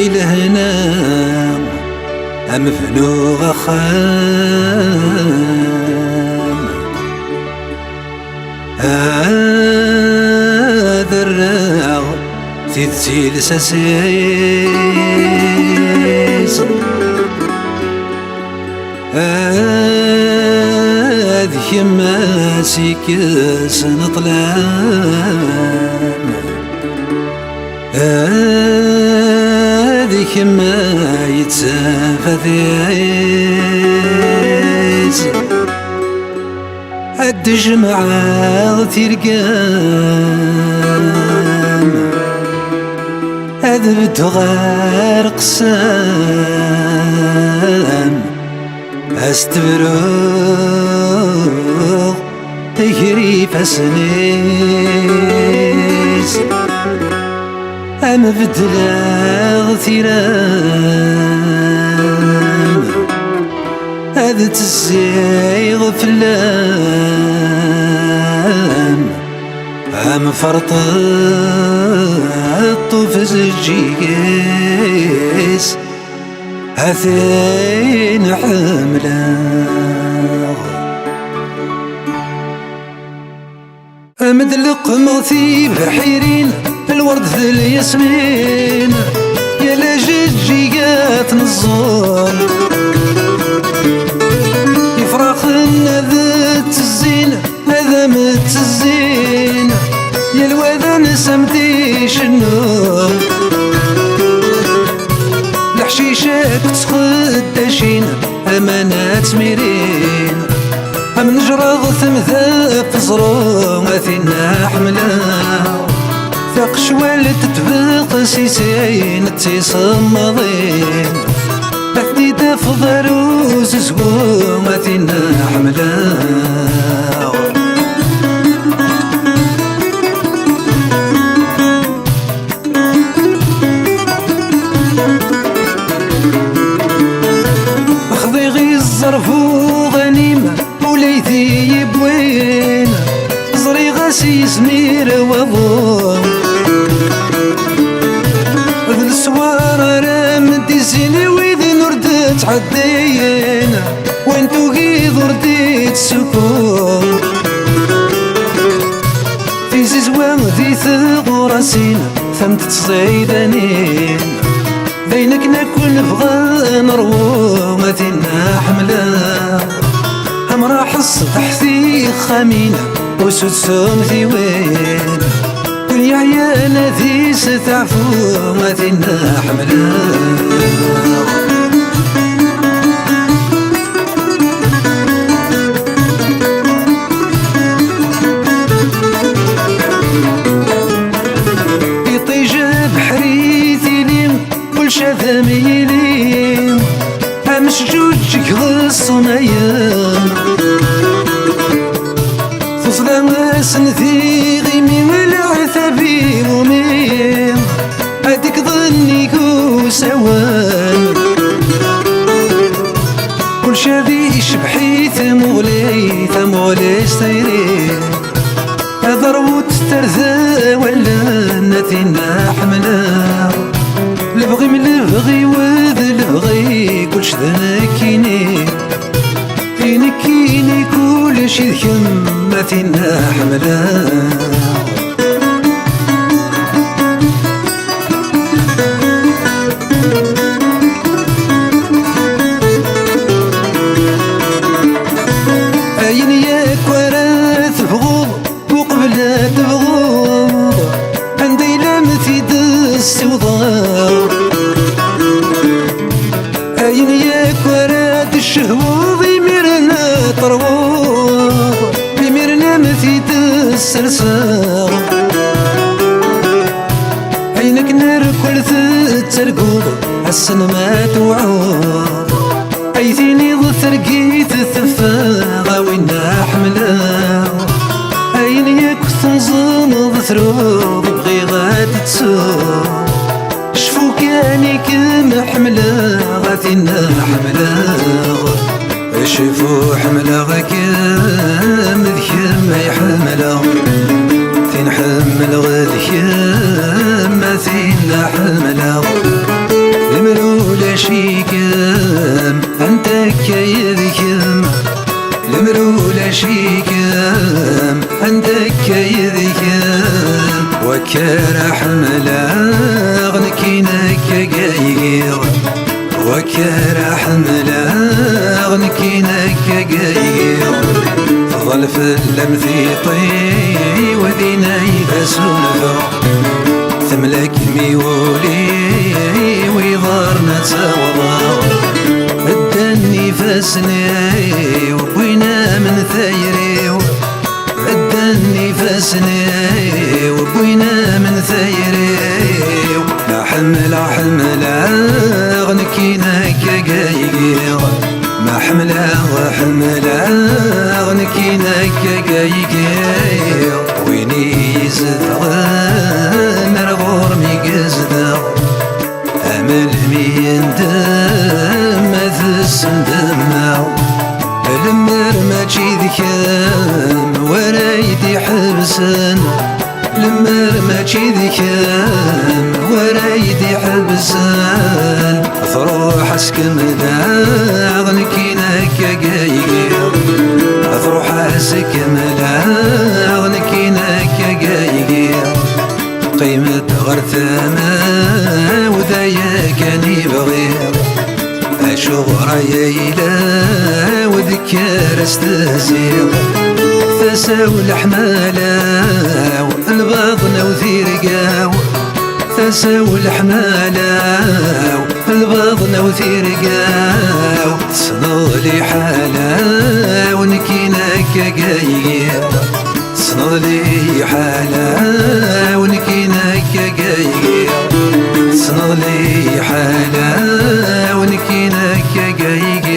لهنا أمفنو غخام هذا الراغ تتسيل ساسيس هذه يماسك سنطلام هذيك ما يتسافى ذيز عد جمعة ترقام هذا بتغار قسام استبروغ تجري فسنيز أما بدلاغ ثيران هذا تزيغ فلان أما فرط الطوف زجيس هثين حملاغ أمدلق مغثي بحيرين الورد ذي الياسمين يا لجيجات نزور يفرق هذا الزين هذا متزين يا الوذن سمتيش النور الحشيشات تخدشين أمانات ميرين أم نجرغ ثمثا فزرو أثينا حملا ثق شوال تتبق سيسين تيصمضين أثني تفضل وززقوم أثينا حملا أخذي غي الظرف وغنيمة وليثي يبوين زري غاسي سمير وضوم ذي السوار رامدي زيني ويذي نردت عدين وانتو قيد ورديت سكون في زيزوان ذي ثغراسين ثمت تصيدانين بينك نكون نبغى نروو مثلنا حملا هم راح الصبحثي خامينة وسوسهم ذي وين كل يعيانا ذي ستعفو مثلنا حملا يطيجة بحريثي ليم كل شاذمي ليم أمش جوجك غصميم فصلا سنثي غيمي والعثبي وميم هاديك ظنيك وسوان كل شاذي شبحي ثمغلي سيري هذا روت ترثى ولا نثينا حملا لبغي من لبغي وذ لبغي كلش ذنكيني كيني كلش ذكم ما فينا حملا أين ياك ورث بغوض وقبل تبغوض عندي لمثي دس وضار أين ياك وراد الشهوض يميرنا طروض يميرنا مثي دس السار عينك نركل ترقوض حسن ما توعوض أيثيني ضثر قيت الثفاغة وينا حملا أين ياك تنظم ضثروض بغي غادي تسوق شفو كاني كم حملا غاثينا حملا شفو حملا غاكم ذكم يحملا فين حمل غاذكم ما حملة حملة المرولة شيكم أنت كيذكم المرولة شيكم أنت كيذكم وكان حملة غنكينك قايقير وكان حملة غنكينك قايقير ظل في اللمثيطي وذينا يبسونها تملك ميولي ويضارنا تساوضا الدني فاسني وبوينا من ثيري الدني فاسني وبوينا من ثيري لا حملة حملة غنكينك قايقير ما حملة وحملة غنكينك قايقير ويني يزدغن رغور ميقزدغ امل ميندم مثسن دمع المر ما تشيذكم ورايدي حبسن المر ما تشيذكم ورايدي حبسن ثروح اسكملا غنكينك قايقير ثروح اسكملا غنكينك قايقير قيمة غرثامة وذايا كان يبغير أشوف ريايلا وذكر استهزير ثساو الحمالة والباطنة وثيرقاو ثساو الحمالة والباطنة وثيرقاو تصنضلي حالة ونكينك قايقير تصنضلي حالة ونكينك قايقير تصنضلي حالة ونكينك قايقير